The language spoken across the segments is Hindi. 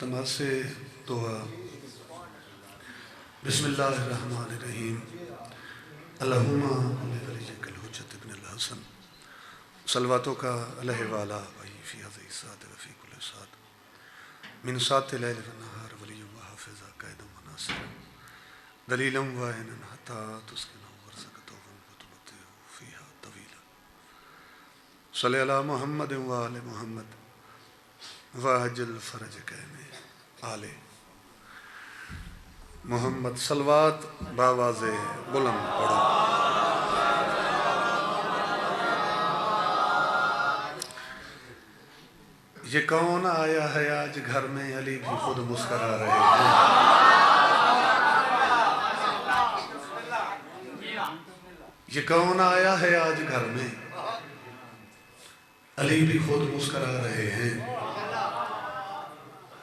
इल्तमास से दुआ। बिस्मिल्लाहिर्रहमानिर्रहीम। अल्लाहुम्मा वलियकल हुज्जत इब्नुल हसन सलवातों का अलैहि वाला वही फी हज़ी साद व फी कुल्लि साद मिन सातिल लैल व नहार वलिय्युम व हाफ़िज़ा क़ाइदुम व नासिर दलीलम व ऐनन हत्ता तुस्किनु वर्ज़क़तहुम व तुमत्तिहु फ़ीहा तवीला। सल्लि अला मुहम्मद व आले मुहम्मद व अज्जिल फ़रज कैमे आले मोहम्मद। सलवात बावाज़े बुलंद पढ़ो। ये कौन आया है आज घर में, अली भी खुद मुस्करा रहे हैं। ये कौन आया है आज घर में, अली भी खुद मुस्करा रहे हैं।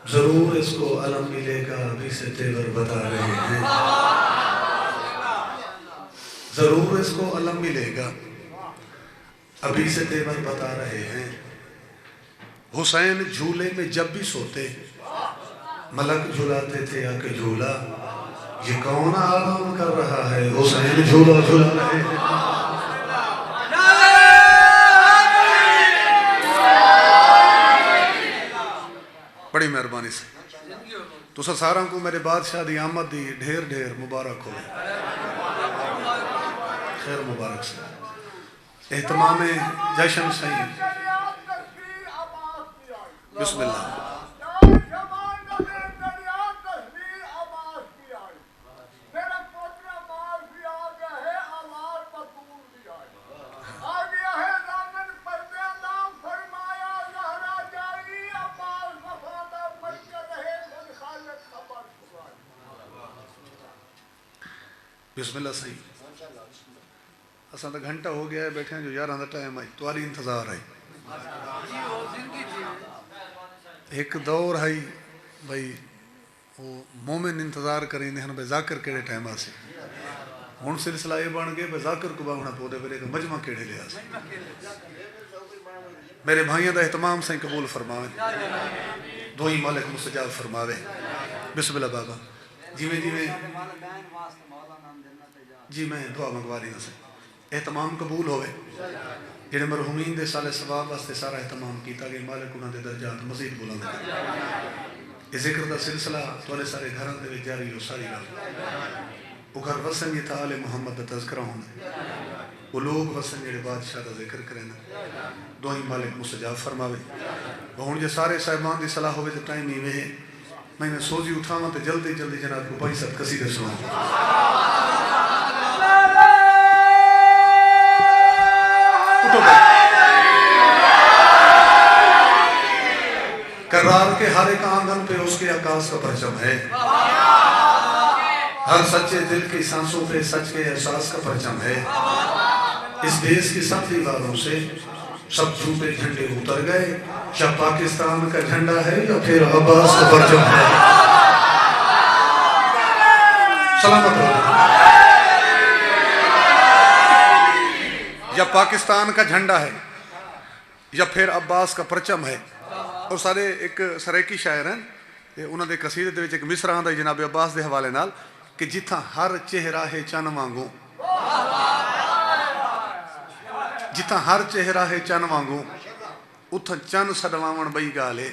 जरूर इसको अलम मिलेगा, अभी से तेवर बता रहे हैं। जरूर इसको अलम मिलेगा, अभी से तेवर बता रहे हैं। हुसैन झूले में जब भी सोते, मलक झुलाते थे आके झूला। ये कौन आराम कर रहा है, हुसैन झूला झूला रहे हैं। बड़ी मेहरबानी से तुसा सारा को मेरे बादशाह दी आमद दी ढेर ढेर मुबारक हो। खैर मुबारक से एहतमाम जश्न सही। बिस्मिल्लाह। बिस्मिल्लाह सही। असा तो घंटा हो गया है बैठे जो 11 का टाइम आई, तुम्हारी इंतजार है। एक दौर है भाई वो मोमिन इंतजार करेंगे हैं भाई जाकर केड़े टाइम आसे। हुण सिलसिला ये बन गए भाई जाकर को बावना पौधे फिर एक मजमा केड़े लिया। मेरे भाइयों का एहतमाम से कबूल फरमावे, दो ही मालिक मुस्तजाब फरमावे। बिस्मिल्लाह बाबा। जिमें जिमें जी मैं दुआ मंगवा रही से एहतमाम कबूल होवे। जेड़े मरहूमीन दे साले सवाब वास्ते सारा एहतमाम किया गया, मालिक उन्हां दे दर्जात मज़ीद बुलंद करे। इस जिक्र का सिलसिला तुहाडे सारे घरां दे विच जारी हो। सारी गल वो घर वसन जिथे आले मुहम्मद का तज़किरा होंदा, वो लोग वसन जेड़े बादशाह का जिक्र करें। दो ही मालिक मुस्तजाब फरमावे। हुण जे सारे साहिबान की सलाह होवे तो टाइम इवें है मैं सोजी उठावां तो जल्दी जल्दी जनाब को भाई सब कसीदे सुनावां। करार के हर एक आंगन पे उसके आकाश का परचम है। हर सच्चे दिल की सांसों पे सच के एहसास का परचम है। इस देश की सब दीवारों से सब झूठे झंडे उतर गए। क्या पाकिस्तान का झंडा है या फिर अब्बास का परचम है। सलामत रहो। या पाकिस्तान का झंडा है या फिर अब्बास का परचम है। और सारे एक सरेकी शायर हैं, उन्होंने कसीदे दे विच एक मिसरा आंदा जनाब अब्बास के हवाले नाल कि जिथा हर चेहरा है चन वांगू, जिथा हर चेहरा है चन वांगू, उथा चन सडवावण बई गाल है।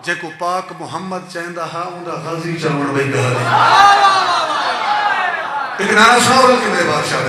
जेको पाक मुहम्मद चेंदा हा उंदा गाजी चवण बई गाल है। एक नारा सुनाओ कि मेरे बादशाह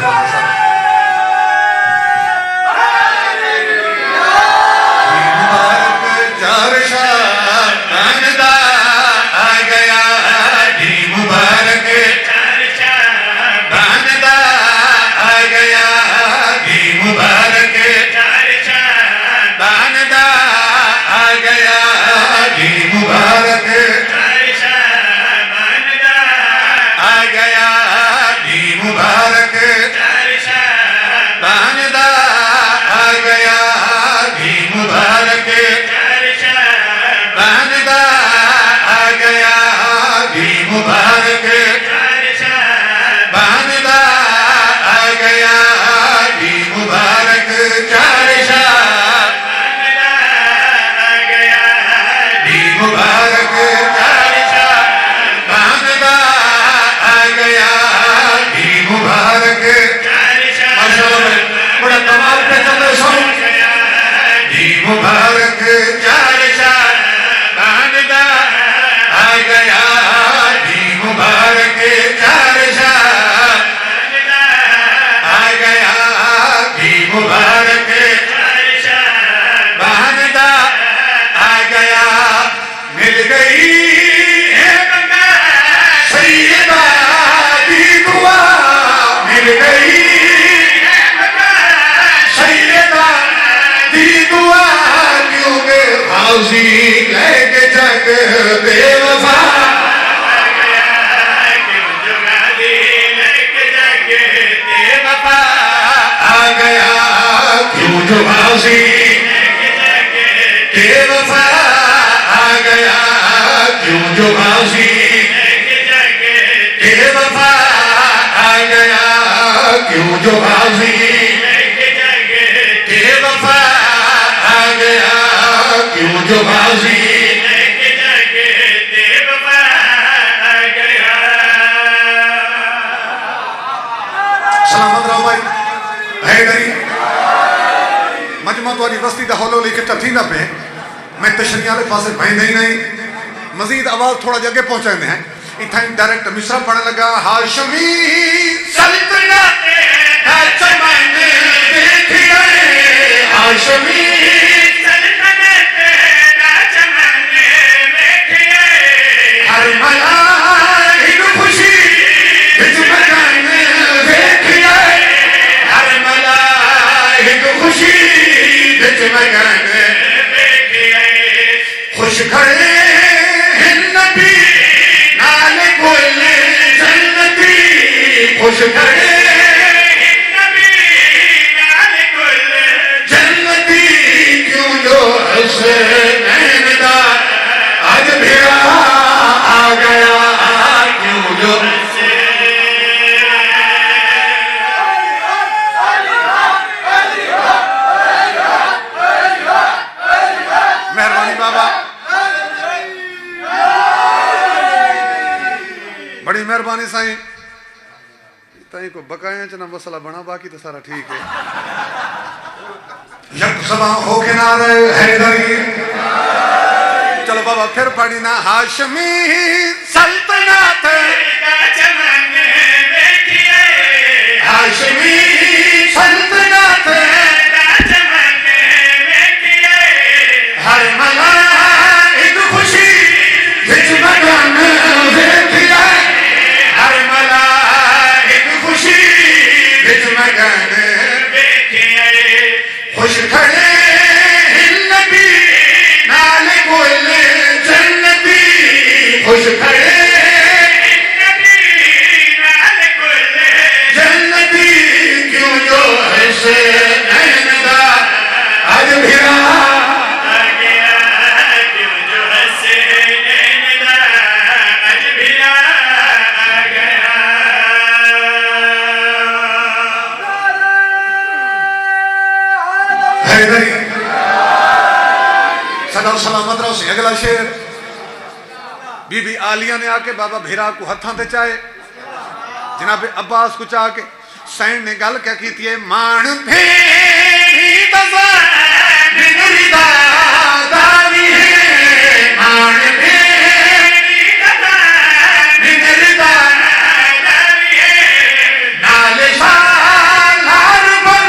मुबारक मुबारक चार शाबान दा आ गया दी मुबारक चार शाबान दा आ गया दी मुबारक चार शाबान दा आ गया मिल गई सैयदा दी दुआ मिल गई लेके जग बेवफा क्यों जुगाली लेके जग बेवफा आ गया क्यों जुगाली लेके जग बेवफा आ गया क्यों जुगाली लेके जग बेवफा आ गया क्यों जुगाली लेके जग बेवफा आ गया क्यों जो बाजी लेके जाके बेवफा आ गया। सलामत रहो भाई हैदरी मजमा तुम्हारी बस्ती का हौलो इकट्ठा थी ना पे मैं तशरीह वाले पासे बहंदे ही नहीं मजीद आवाज थोड़ा जगह पहुंचाते हैं इतना डायरेक्ट मिसरा पढ़ने लगा हाशमी सल्तनत चमन देखिए हाशमी खुश खड़े नबी नाल कुल जन्नती खुश खड़े नबी नाल कुल जन्नती क्यों जो हसे नैनदा आज भिड़ा आ गया क्यों जो मेहरबानी बाबा बड़ी मेहरबानी साईं ताई को बकाया च ना मसला बना बाकी तो सारा ठीक है यकसबा हो के ना रहे हैदरी चलो बाबा फिर पढ़ी ना हाशमी सल्तनत हाशमी सल्तनत हर मला एक खुशी विच मगन देखिए हर मला एक खुशी विच मगन देखिए खुश खड़े नबी नाल कुल जन्नती खुश खड़े नबी नाल कुल जन्नती क्यों जो हसे नैनदा आज भिड़ा सदा सलामत रहो से अगला शेर बीबी आलिया ने आके बाबा भीरा को हथा ते चाहे जनाब अब्बास को चाह के सैन ने गल क्या की थी मान भेड़ी दजा बिगड़ी दादानी है मान भेड़ी दजा बिगड़ी दादानी है नाल शालार बन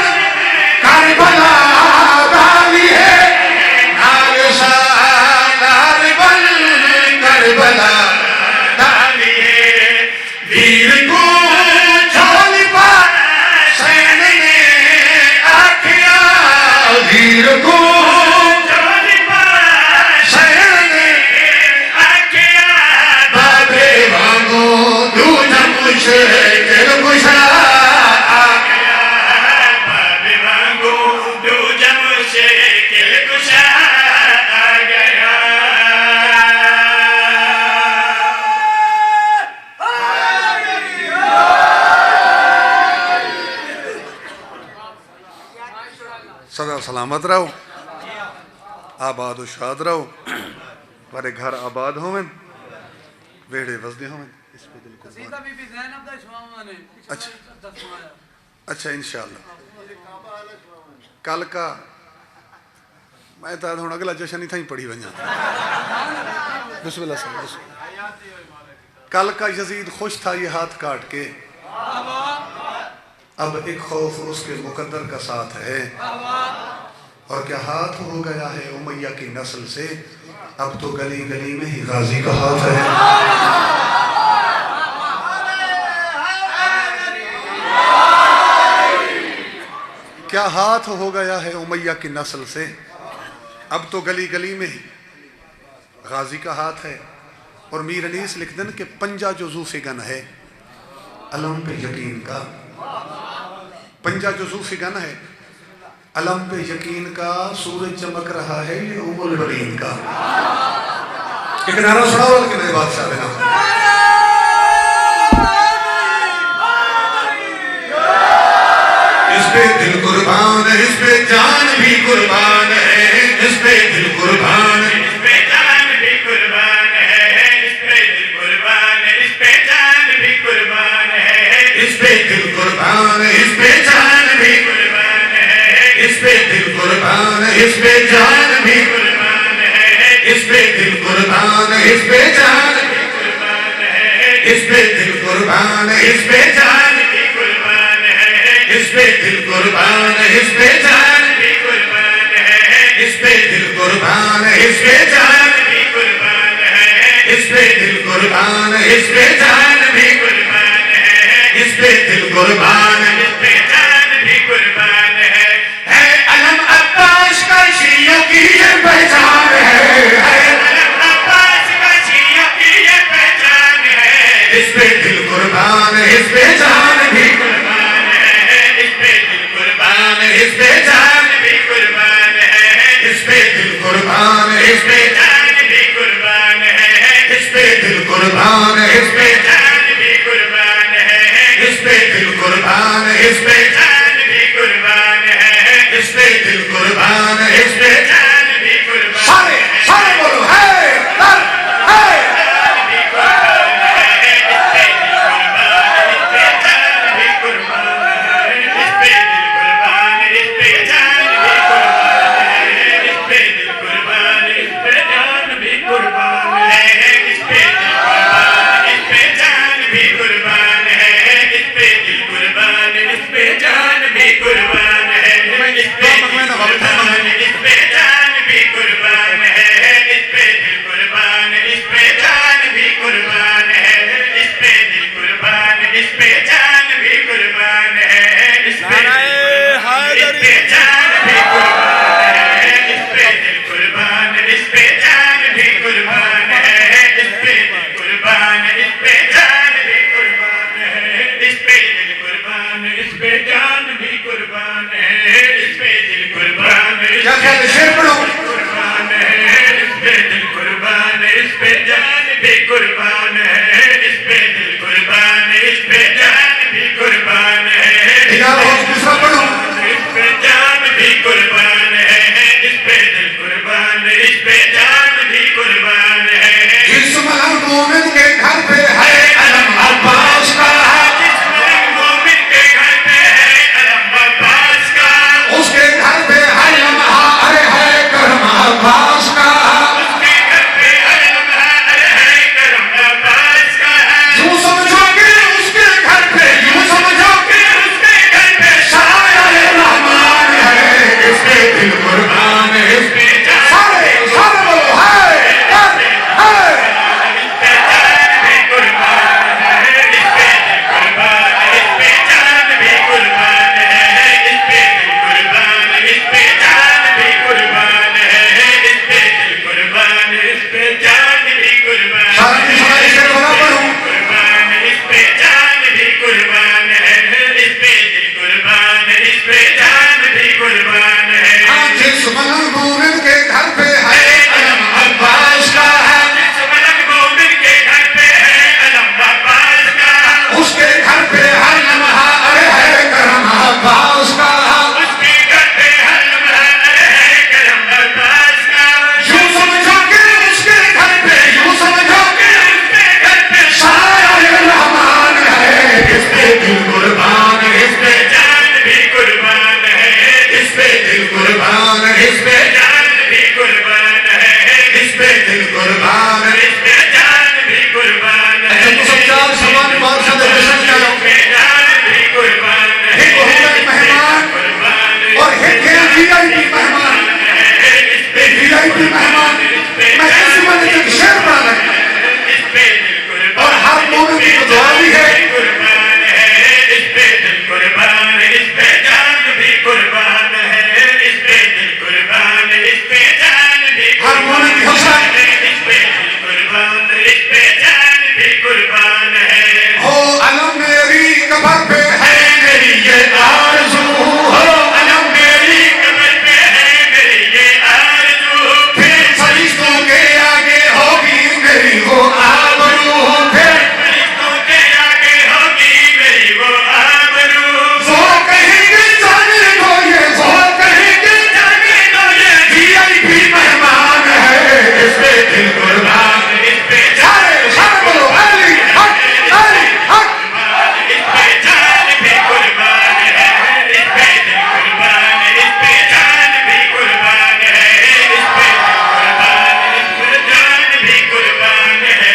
करबला दानी है नाल शालार बन करबला दानी है वीर को छोड़ पा सैन ने आखिया वीर को छोड़ पा सैन ने आखिया बाबे वांगू दूजा मुश्किल कुशा सदा सलामत रहो आबाद व शाद रहो वारे घर आबाद होवन वेड़े वसदे होवन इस पे दिल को अच्छा अच्छा इंशाअल्लाह कल का मैं तो हूँ अगला जशन ही पढ़ी वजा। बिस्मिल्लाह से। कल का यजीद खुश था ये हाथ काट के, अब एक खौफ उसके मुकद्दर का साथ है। और क्या हाथ हो गया है उमैया की नस्ल से, अब तो गली गली में ही गाजी का हाथ है। क्या हाथ हो गया है उमैया की नस्ल से, अब तो गली गली में ही गाजी का हाथ है। और मीर अनीस लिख देन कि पंजा जो जूफी गन है अलम पे यकीन का, पंजा जो जूफी गन है अलम पे यकीन का, सूरज चमक रहा है ये उमुल बरीन का। एक नारा सुनाओ कि नहीं बादशाह देना। इस पे दिल कुर्बान है, इस पे जान भी कुर्बान है, इस पे दिल कुर्बान है, इस पे जान भी कुर्बान है, इस पे दिल कुर्बान है, इस पे जान भी कुर्बान है, इस पे दिल कुर्बान है, इस पे जान भी कुर्बान है, इस पे दिल कुर्बान है, इस पे जान भी कुर्बान है, इस पे दिल कुर्बान है, इस पे जान भी कुर्बान है, इस पे दिल कुर्बान है, इस पे जान भी कुर्बान है, इस पे दिल कुर्बान है, इस पे जान भी कुर्बान है, इस पे दिल कुर्बान है, इस पे जान भी कुर्बान है, इस पे दिल कुर्बान है, इस पे जान भी कुर्बान है, इस पे दिल कुर्बान है, इस पे जान भी कुर्बान है। अलम अब्बास का शियों की ये पहचान है, अलम अब्बास का शियों की ये पहचान है, इस पे दिल कुर्बान है, इस पे जान भी कुर्बान है, इस पे दिल कुर्बान है, इस पे जान भी कुर्बान है, इस पे दिल कुर्बान है, इस पे जान भी कुर्बान है, इस पे दिल कुर्बान है, इस पे जान भी कुर्बान है, इस पे दिल कुर्बान है, इस पे जान भी कुर्बान है, इस पे दिल कुर्बान है, इस पे जान भी कुर्बान है। सारे सारे बोलो है कुर्बान वीआईपी मेहमान मैं इसी महीने तक शेर बना रखा और हर मोमिन की दुआ भी है हर मोमिन की हौसला हो अलम मेरी कबर पे है मेरी ये आरज़ू हो अलम मेरी कबर पे है मेरी ये आरज़ू फिर फरिश्तों के आगे होगी मेरी वो आबरू फिर फरिश्तों के आगे होगी मेरी वो आबरू वो कहेंगे जाने दो ये वो कहेंगे जाने दो ये वीआईपी मेहमान है इस पे दिल कुर्बान इस पे जाने सब बोलो अली हक अली हक इस पे जान भी कुर्बान है इस पे दिल कुर्बान इस पे जान भी कुर्बान है इस पे जान भी कुर्बान है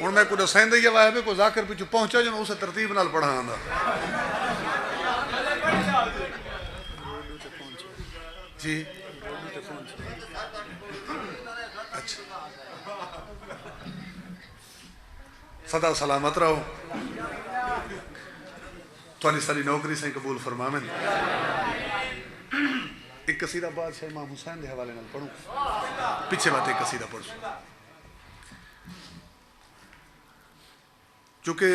ਹੁਣ ਮੈਂ ਕੋਈ ਦੱਸਣ ਦੀ ਜਵਾਬ ਹੈ ਕੋਈ ਜ਼ਾਕਿਰ ਪਿੱਛੋਂ ਪਹੁੰਚਾ ਜਦੋਂ ਉਸੇ ਤਰਤੀਬ ਨਾਲ ਪੜਾਉਂਦਾ जी अच्छा सदा सलामत रहो थोड़ी सारी नौकरी से कबूल फरमावें एक कसीदा बादशाह इमाम हुसैन के हवाले नाल पढ़ूं पीछे बात एक कसीदा पढ़ चूंकि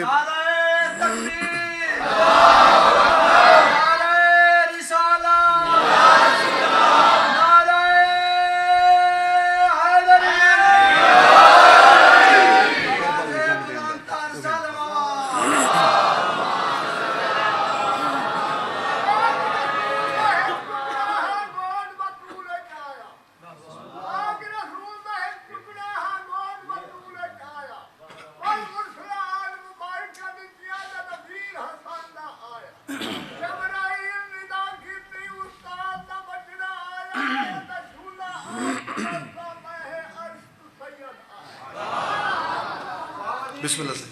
बिस्मिल्लाह से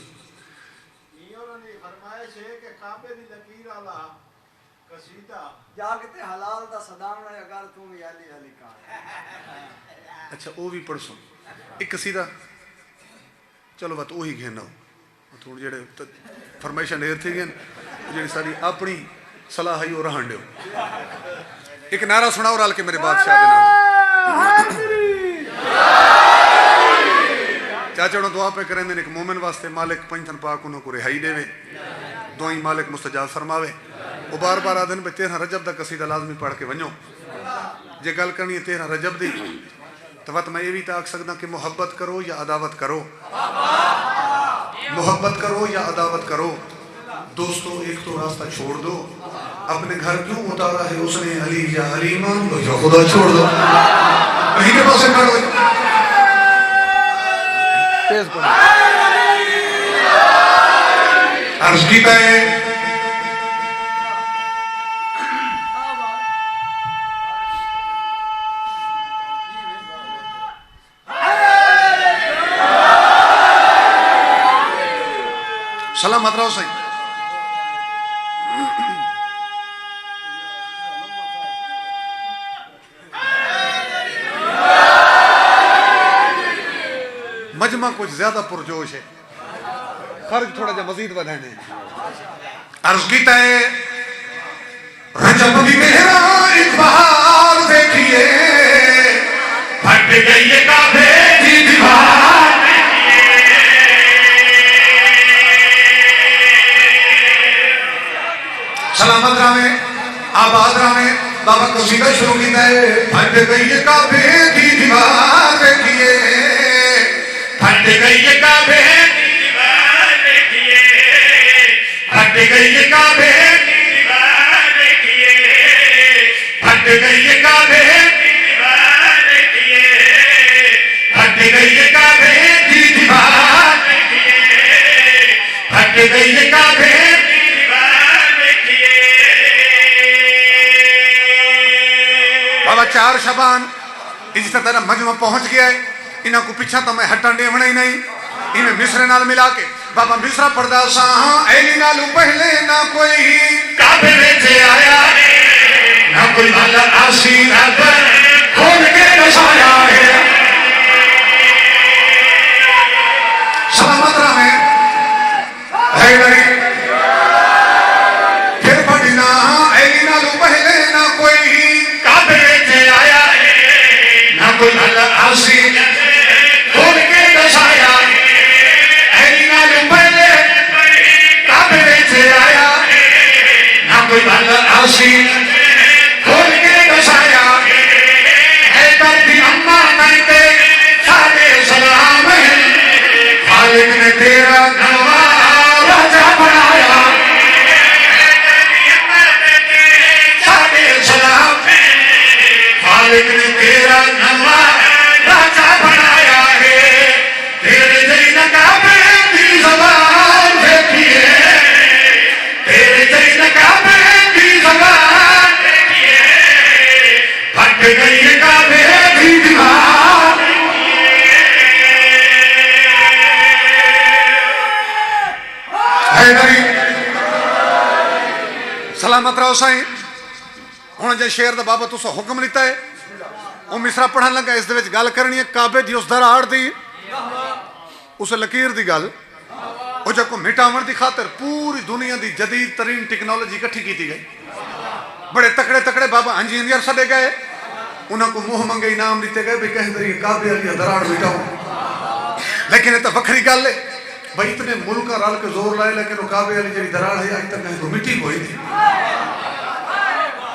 इन्होंने फरमाइश है कि काबे दी लकीर वाला कसीदा जागते हलाल दा सदाम ने अगर तू भी अली अली का अच्छा वो भी पढ़ सुन एक कसीदा चलो बात वही घेना थोड़े जेड़े फरमाइशा नेर थी गए जी सारी अपनी सलाह ही वो रहन दो एक नारा सुनाओ रल के मेरे बादशाह के नाम चाचा दुआ पे करें एक मोमिन वास्ते मालिक पंचन पाक उन्होंने को रिहाई देवे दुआई मालिक मुस्तजाब फरमावे वो बार बार आदन पे 13 रजब का कसीदा लाजमी पढ़ के वनो जे गल करनी है 13 रजब दी तो वत मैं ये भी तो आख सकदा कि मोहब्बत करो या अदावत करो मोहब्बत करो या अदावत करो दोस्तों एक तो रास्ता छोड़ दो अपने घर क्यों उतारा है उसने अली या अली मान लो या खुदा छोड़ दो कहीं के पास खड़ो अर्ज कीता है सलामत रहो सही मजमा कुछ ज्यादा पुरजोश है खर्च थोड़ा जा मजीद बढ़ाने अर्ज कीता है रजब की मेरा एक बहार देखिए फट गई ये काबे की दीवार सलामत रामे आबाद रामे बाबा कसीदा शुरू किया है फट गई ये काबे की दीवार देखिए फट गई ये काबे की दीवार देखिए फट गई ये काबे की दीवार देखिए फट गई ये काबे की दीवार देखिए फट गई ये काबे की दीवार देखिए फट गई ये काबे की दीवार देखिए बाबा 4 शबान इज्जत तेरा मजमा पहुंच गया है, इन्हों को पीछा तो मैं हटन देवना ही नहीं। इन्हें मिसरे नाल मिला के बाबा मिसरा पढ़दा सा ऐली नालू पहले ना कोई काबे में आया ना कोई भला आसी रब खोल के दसाया है। सलामत रहे हैदरी फिर पढ़ना ऐली नालू पहले ना कोई काबे में आया ना कोई भला आसी खोल के दसाया। कोई भला आसी खोल के दसाया है करती अम्मा मैंने सारे सलाम है खालिक ने तेरा नवा राजा बनाया सारे सलाम खालिक ने तेरा नवा राजा बनाया है। तेरे जैन काबे की ज़बान देखिए तेरे जैन काबे फट गई काबे की दीवार। सलामत रहो साईं। हुण जे शेर दा बाबा तुसा हुक्म लिता है वो मिसरा पढ़न लगा इस दे विच गल करनी है काबे दी उस दराड़ दी उस लकीर दी गल वो जो मिटावन की खातर पूरी दुनिया की जदीद तरीन टेक्नोलॉजी इकट्ठी की गई। बड़े तकड़े तकड़े बाबा इंजीनियर सदे गए उन्होंने मुंह मंगे इनाम दिते गए भी कहीं तरीके काबे वाली दराड़ मिटाओ। लेकिन तो वखरी गल है भाई इतने मुल्क रल के जोर लाए लेकिन वो काबे वाली जी दराड़ है अज तक कहीं तो मिट्टी कोई नहीं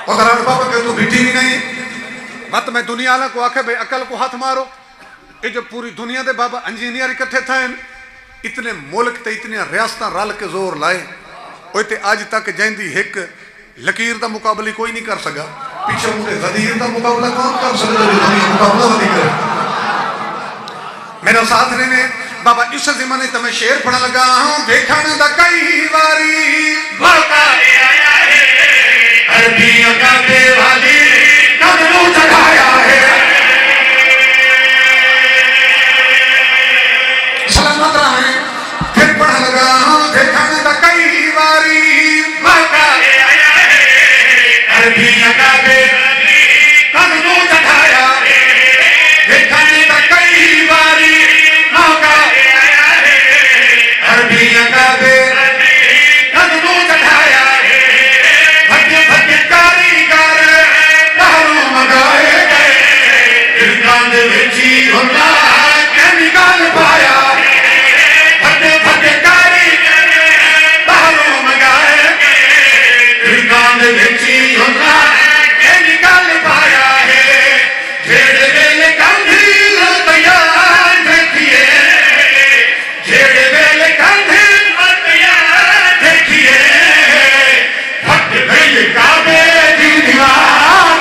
और दराड़ बाबा कहीं तो मिट्टी भी नहीं। मत मैं दुनिया वाला को आखे भाई अकल को हाथ मारो ये जो पूरी दुनिया के बाबा इंजीनियर इकट्ठे थे इतने मुल्क ते इतनी रियासत रल के जोर लाए वो ते अज तक जैंदी एक लकीर का मुकाबला कोई नहीं कर सका। पीछे उनके गदीर का मुकाबला कौन कर सकता जो दुनिया मुकाबला नहीं करे। मेरा साथ ने बाबा इस ज़माने तो मैं शेर पढ़न लगा हूं देखण दा कई वारी मौका आया है अरबियों का बेवाली कदमों चढ़ाया है। सलामत रहे फिर पढ़न लगा हूं देखण दा कई वारी मौका आया है अरबियों का बेवाली कदमों चढ़ाया देखण दा कई वारी मौका आया है अरबियों का बेवाली कदमों चढ़ाया भगे भगे कारीगर दारू मंगाए गए इरकान दे विच ही हुंदा के निकाल पाया भगे भगे कारीगर दारू मंगाए गए इरकान दे विच ही हुंदा के निकाल पाया है। जेड़े वेले कंधी तैयार देखिए जेड़े वेले कंधी तैयार देखिए फट गई काबे दी दीवार।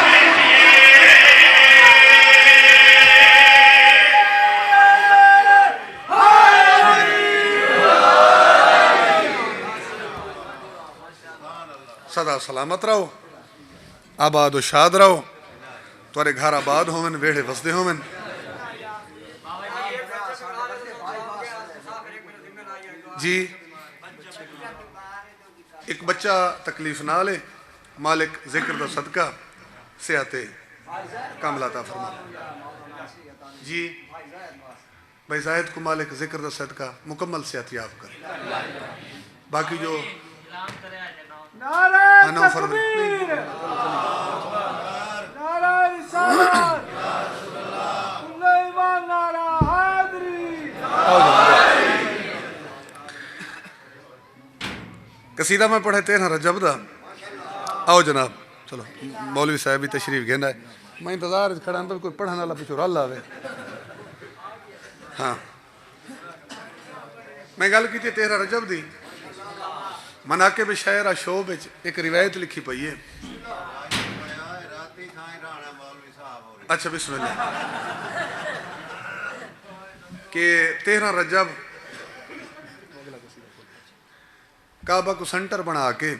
सदा सलामत रहो आबाद व शाद रहो तुरे घर आबाद होवन वेड़े वसदे होवन। जी एक बच्चा तकलीफ ना ले मालिक जिक्र दा सदका सेहते कामलाता फरमा। जी भाई जाहिद को मालिक जिक्र दा सदका मुकम्मल सेहत याब कर। बाकी जो नारे तकबीर नारा रिसालत सुलेमान नारा हैदरी। कसीदा में पढ़े 13 रजब दा। आओ जनाब चलो मौलवी साहब भी तशरीफ घेंदा है मैं इंतजार खड़ा पर कोई पढ़ने वाला पिछू रल आवे। हाँ मैं गल की 13 रजब दी मनाकिब शायरा शोब एक रिवायत लिखी पई है। अच्छा बिस्मिल्लाह के 13 रजब काबा को सेंटर बना के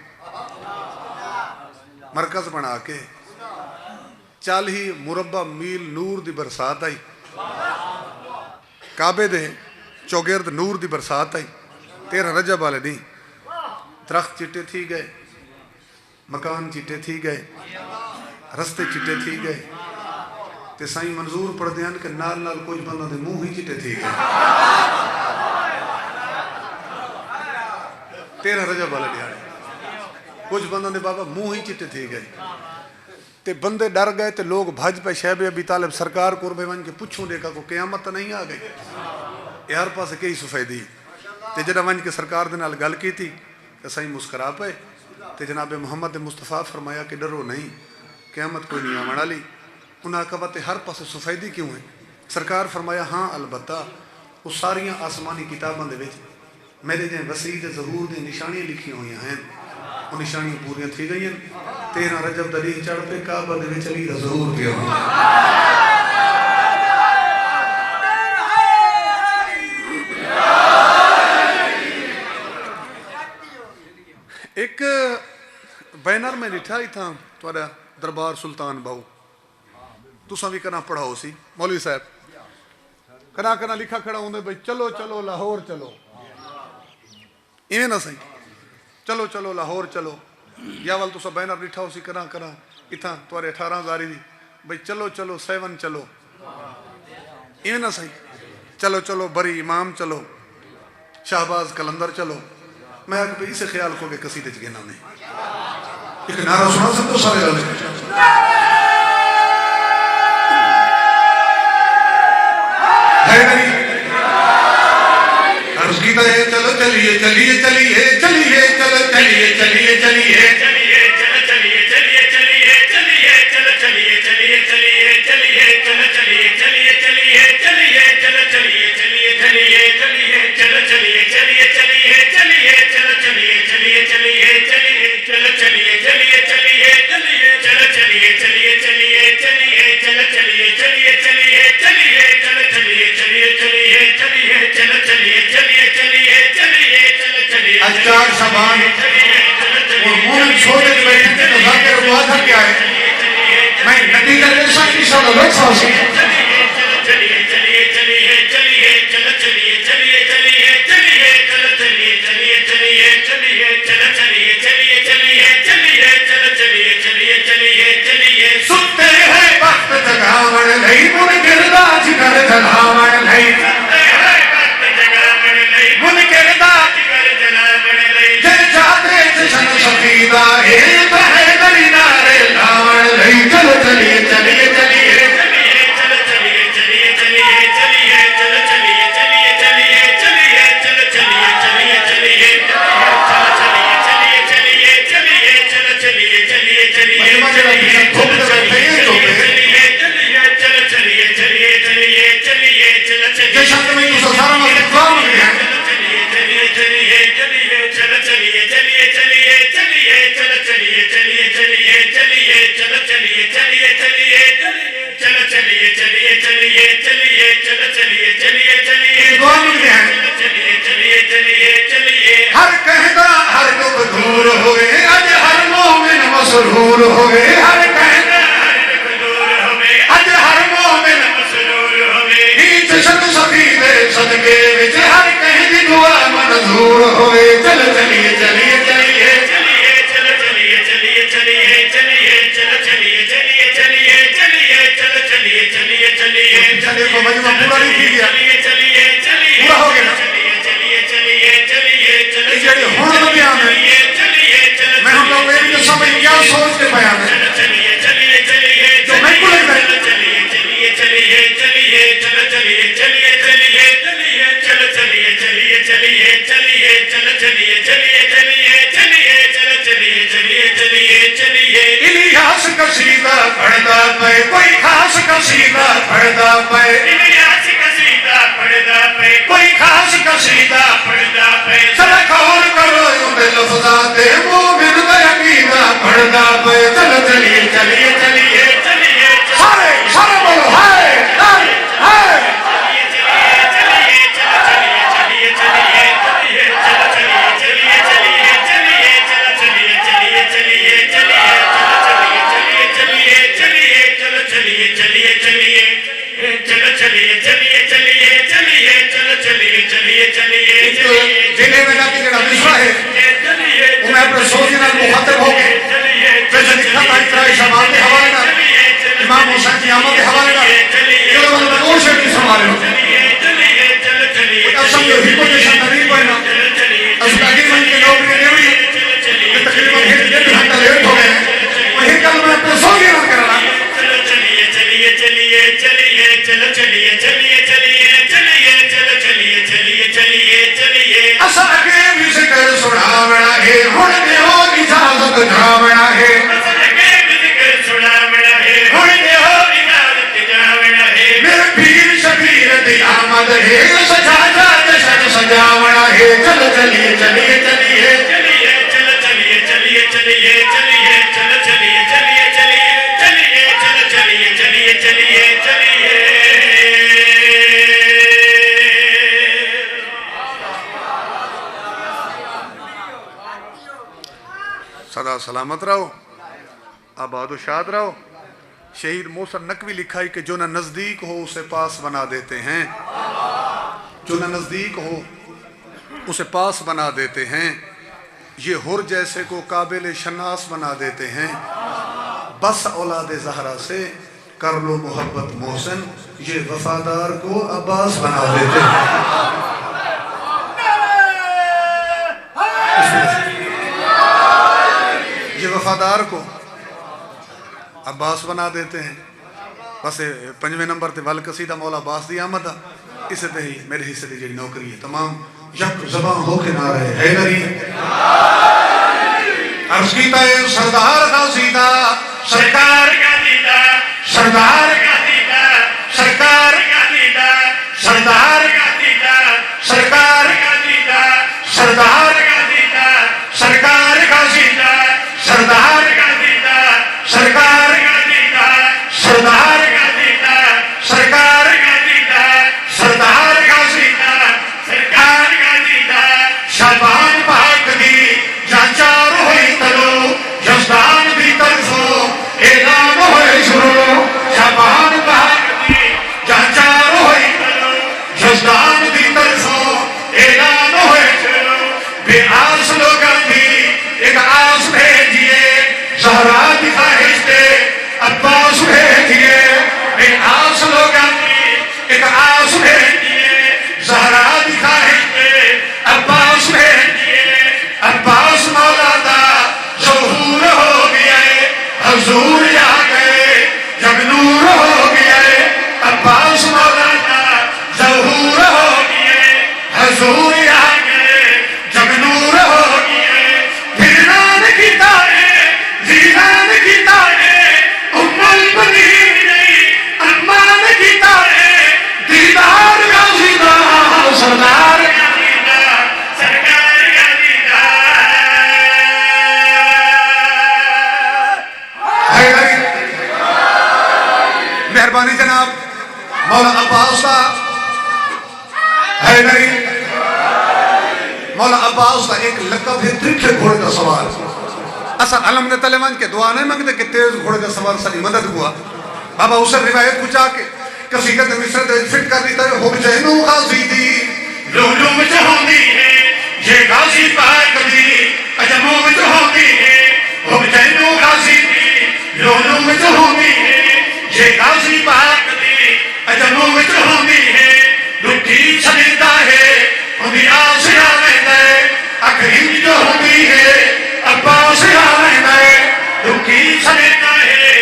मरकज बना के 40 मुरब्बा मील नूर दी बरसात आई, काबे दे चौगिर्द नूर दी बरसात आई। 13 रजब वाले दिन दरख्त चिट्टे थी गए, मकान चिट्टे थी गए, रस्ते चिट्टे थी गए, ते साईं मंजूर पढ़ते हैं कि नाल नाल कुछ बंदा दे मुंह ही चिट्टे थी गए। 13 रजब वाले दिहाड़े कुछ बंदा दे बाबा मुंह ही चिट्टे थी गए, ते बंदे डर गए, ते लोग भज पे शैब अबी तालिब सरकार को वन के पुछूं देखा को क़यामत तो नहीं आ गई, यार पास कई सफेदी। ते जरा वन के सरकार दे नाल गल की थी तो साईं मुस्करा पे, ते जनाब मुहम्मद मुस्तफ़ा फरमाया कि डरो नहीं, क़यामत कोई नहीं आने वाली। उन्हें कहा ते हर पास सफेदी क्यों है? सरकार फरमाया हाँ अलबत्ता वो सारिया आसमानी किताबों के मेरे जे वसीद ज़हूर दी निशानियां लिखियां हुई हैं, वो निशानियां पूरियां थी गई। 13 रजब दा दिन चढ़ पे काबा दे विच अली दा ज़हूर पिया हुंदा। एक बैनर में लिखा ही था तुहाडा दरबार सुल्तान बाहू, तुसा भी कना पढ़ाओ सी मौलवी साहब, कना कना लिखा खड़ा होंगे भाई चलो चलो लाहौर चलो, इवें ना सही चलो चलो लाहौर चलो, या वाल तुसा बैनर लिखा हो सी कना कना इतना तुहारे 18 दी भाई चलो चलो 7 चलो, इवें ना सही चलो चलो बरी इमाम चलो, शाहबाज कलंदर चलो। मैं आके भाई इसे ख्याल को के कसीदे च गिना नहीं, एक नारा सुना सबको सारे गल अर्ज कीता है चलो चलिए चलिए चलिए चलिए चलो चलिए चलिए चलिए चलिए चलो चलिए चलिए चलिए चलिए चलो चलिए चलिए चलिए चलिए चलो चलिए चलिए चलिए चलिए चलो चलिए चलिए चलिए चलिए चलो चलिए चलिए चलिए चलिए चलो चलिए चलिए चलिए चलिए चलो चलिए चलिए चलिए चलिए चलो चलिए चलिए चलिए चलिए चलो चलिए चलिए चलिए चलिए चलो चलिए चलिए चलिए चलिए चलो चलिए चलिए चलिए चलिए चलो चलिए। आज 4 शबान और मोमिन सोने के बैठे थे तो जाकर दुआ था क्या है, मैं नबी का जैसा इंशाअल्लाह लोग साहब से चलिए चलिए चलिए चलिए चलो चलिए चलिए चलिए चलिए चलो चलिए चलिए चलिए चलिए चलो चलिए चलिए चलिए चलिए चलो चलिए चलिए चलिए चलिए सुनते हैं वक्त जगावण नहीं मुन गिरदा जिगर जलावण नहीं, सुनते हैं वक्त जगावण नहीं मुन गिरदा जिगर जलावण नहीं, जन जाते जशन सफीदा ए बहे दरी नारे लावण नहीं। चलो चलिए चलिए चलिए चलिए चलो चलिए चलिए चलिए चलिए चलो चलिए चलिए चलिए चलिए चलो चलिए चलिए चलिए चलो चलिए चलिए चलिए चलिए चलो चलिए चलिए चलिए चलिए चलो चलिए चलिए चलिए चलिए चलो चलिए शब्द में तो सारा मतलब काम है चलिए चलिए चलिए चलिए चलो चलिए चलिए चलिए चलिए चलो चलिए चलिए चलिए चलिए चलो चलिए चलिए चलिए चलो चलिए चलिए चलिए चलिए चलो चलिए चलिए चलिए कौन है चलो चलिए चलिए चलिए चलिए हर कहना हर दुख दूर होवे आज हर मोमिन मसरूर होवे, हर कहना हर दुख दूर होवे आज हर मोमिन मसरूर होवे, ई जशन सफीदे सदके विच हर कह दी दुआ मंजूर होवे। चलो चलिए चलिए चलिए चलिए चलो चलिए चलिए चलिए चलिए चलो चलिए चलिए चलिए चलिए चलो चलिए चलिए चलिए चलिए को मजमा पूरा नहीं की गया चलिए चलिए चलिए पूरा हो गया चलिए चलिए चलिए चलिए चलो चलिए हुन तो बयान है चलिए चलो मैं हम लोग मेरी जो समझ क्या सोच के बयान है चलो चलिए चलिए चलिए जो मैं को लगता है चलिए चलिए चलिए चलिए चलो चलिए चलिए चलिए चलिए चलो चलिए चलिए चलिए चलिए चलो चलिए चलिए चलिए चलिए चलो चलिए चलिए चलिए चलिए इलियास कसीदा पढ़दा पे कोई खास कसीदा पढ़दा पे इलियास कसीदा पढ़दा पे कोई खास कसीदा पढ़दा पे चला कौन करो उन लफ्ज़ाते मोमिन दा अकीदा पढ़दा पे। चलो चलिए चलिए चलिए चलिए सारे सारे बोलो हाय हाय हाय चलिए चलिए चलिए चलिए चलिए चलिए चलो चलिए चलिए चलिए चलिए चलो चलिए चलिए चलिए चलिए चलो चलिए चलिए चलिए चलिए चलो चलिए चलिए चलिए चलो चलिए चलिए चलिए चलिए चलो चलिए चलिए चलिए जिले में जाके जरा मिसरा है वो मैं अपने सोचने नाल मुखातिब हो गए जैसे लिखा था इकरा शमाल के हवाले नाल इमाम हुसैन की आमद के हवाले नाल चलो मैं और से भी संभाले हो असम जो हिको के शतरी पढ़ना अस्तागी मन के नौकरी देवड़ी कि तकरीबन 1.5 घंटा लेट हो गए वही कल मैं अपने सोचने नाल करना चलो चलिए चलिए चलिए चलिए चलो चलिए चलिए चलिए चलिए चलो चलिए चलिए चलिए चलिए असा के म्यूजिकल सुनावना है हुण दे हो इजाजत जावना है मेरे पीर शबीर दी आमद है सजा जा जशन सजावना है चलो चलिए चलिए चलिए चलिए चलो चलिए चलिए चलिए चलिए चलो चलिए चलिए चलिए चलिए चलो चलिए चलिए चलिए चलिए सदा सलामत रहो आबाद शाद रहो शहीद मोहसिन नकवी लिखाई कि जो न नजदीक हो उसे पास बना देते हैं जो न नजदीक हो उसे पास बना देते हैं ये हुर जैसे को काबिल शनास बना देते हैं बस औलाद जहरा से कर लो मोहब्बत मोहसिन ये वफादार को अब्बास बना देते हैं ये वफादार को अब्बास बना देते हैं बस 5वें नंबर ते वल कसीदा मौला अब्बास दी आमद इसे ते ही मेरे हिस्से दी जी नौकरी है तमाम यक ज़बान होके ना रहे हैदरी अर्ज़ कीता है सरदार गाज़ीदा सरकार का दीदा सरदार का दीदा सरकार का दीदा सरदार का दीदा सरकार का दीदा सरदार का दीदा सरकार का दीदा सरदार का दीदा सरकार का दीदा सरदार का दीदा सरकार का दीदा सरदार का दीदा सरकार का दीदा शाबान पाक दी जांचार होई तलो यज़दान दी तरफो ऐलान होए शुरू शाबान पाक दी जांचार होई तलो यज़दान दी तरफो ऐलान होए शुरू बेआस लोगों दी एक आस भेजिए ज़हरा की ख्वाहिश पे अब्बास भेजिए एक आस लोगों की एक आस भेजिए ज़हरा की ख्वाहिश पे अब्बास भेजिए अब्बास मौला दा ज़हूर हो गया हजूर आ गए जब नूर हो गया अब्बास मौला दा ज़हूर हो गया हजूर आ गए जब नूर हो गया फिर नान की तारे जीनान की तारे उम्मल बनी नहीं अम्मान की तारे दीदार का सीधा सरदार का दीदा सरकार का दीदा मेहरबानी जनाब मौला अब्बास का हैदरी मौला अब्बास का एक लकब है तीखे घोड़े का सवार असा अलम ने तलेमान के दुआ नहीं मांगते कि तेज घोड़े का सवार सारी मदद हुआ बाबा उसे रिवायत कुछ आके कसीदत मिस्र दे फिट कर देता है हो जैनो गाजी दी लोलू में जो होती है ये गाजी पाक दी अजमो में जो होती है हो जैनो गाजी दी लोलू में जो होती है ये गाजी पाक दी अजमो में जो होती है दुखी छलिंदा है उन्हीं आस आवेंदा है अखरीम जो होती है अब्बास आवेंदा है दुखी छलिंदा है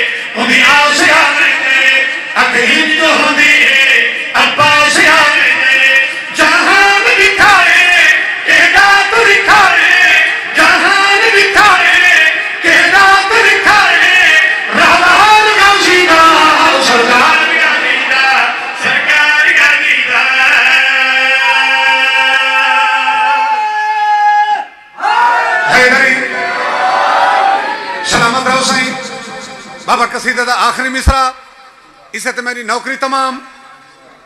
उन्हीं आस आवेंदा है अखरीम जो होती है अब्बास आवेंदा है जहान दिखाए के दात दिखाए जहान दिखाए के दात दिखाए रहमान का सीधा सरदार का दीदा सरकार का दीदा हैदरी सलामत रहो साईं बाबा कसीदे दा आखिरी मिसरा इसे ते मेरी नौकरी तमाम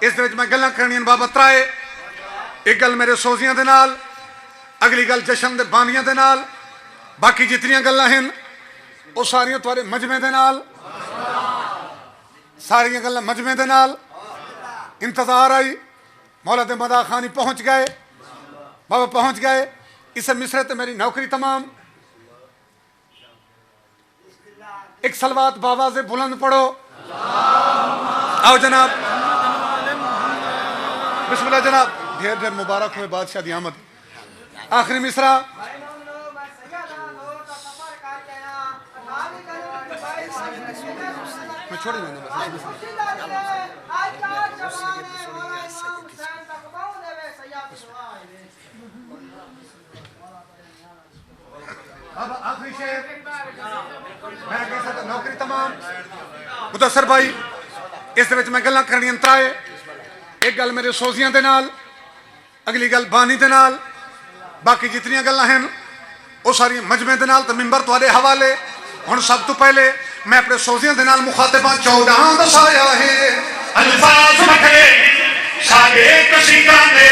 इस दे विच मैं गल्लां करनियां बाबा त्राए एक गल मेरे सोजियां दे नाल अगली गल जशन दे बानियां दे नाल बाकी जितनियां गल्लां हैं वो सारियां तुहाडे मजमे दे नाल सारियां गल्लां मजमे दे नाल इंतजार आई मौला दे मदा खानी पहुंच गए बाबा पहुंच गए इस मिसरे ते मेरी नौकरी तमाम एक सलवात बाबा से बुलंद पढ़ो आओ जनाब बिस्मिल्लाह जनाब ढेर ढेर मुबारक हुए बादशाह दी आमद आखिरी मिसरा मैं छोड़ी मैंने अब आखिरी शेर मैं कह सकता नौकरी तमाम मुदस्सर भाई इस विच मैं गल्लां करनियां त्राए एक गल मेरे सोजियां दे नाल अगली गल बानी दे नाल बाकी जितनियां गल्लां हैं वो सारी मजमे दे नाल ते मिंबर तुहाडे हवाले हुण सब तो पहले मैं अपने सोजियां दे नाल मुखातिबां 14 दसाया है अल्फाज बखरे साडे कसीदा दे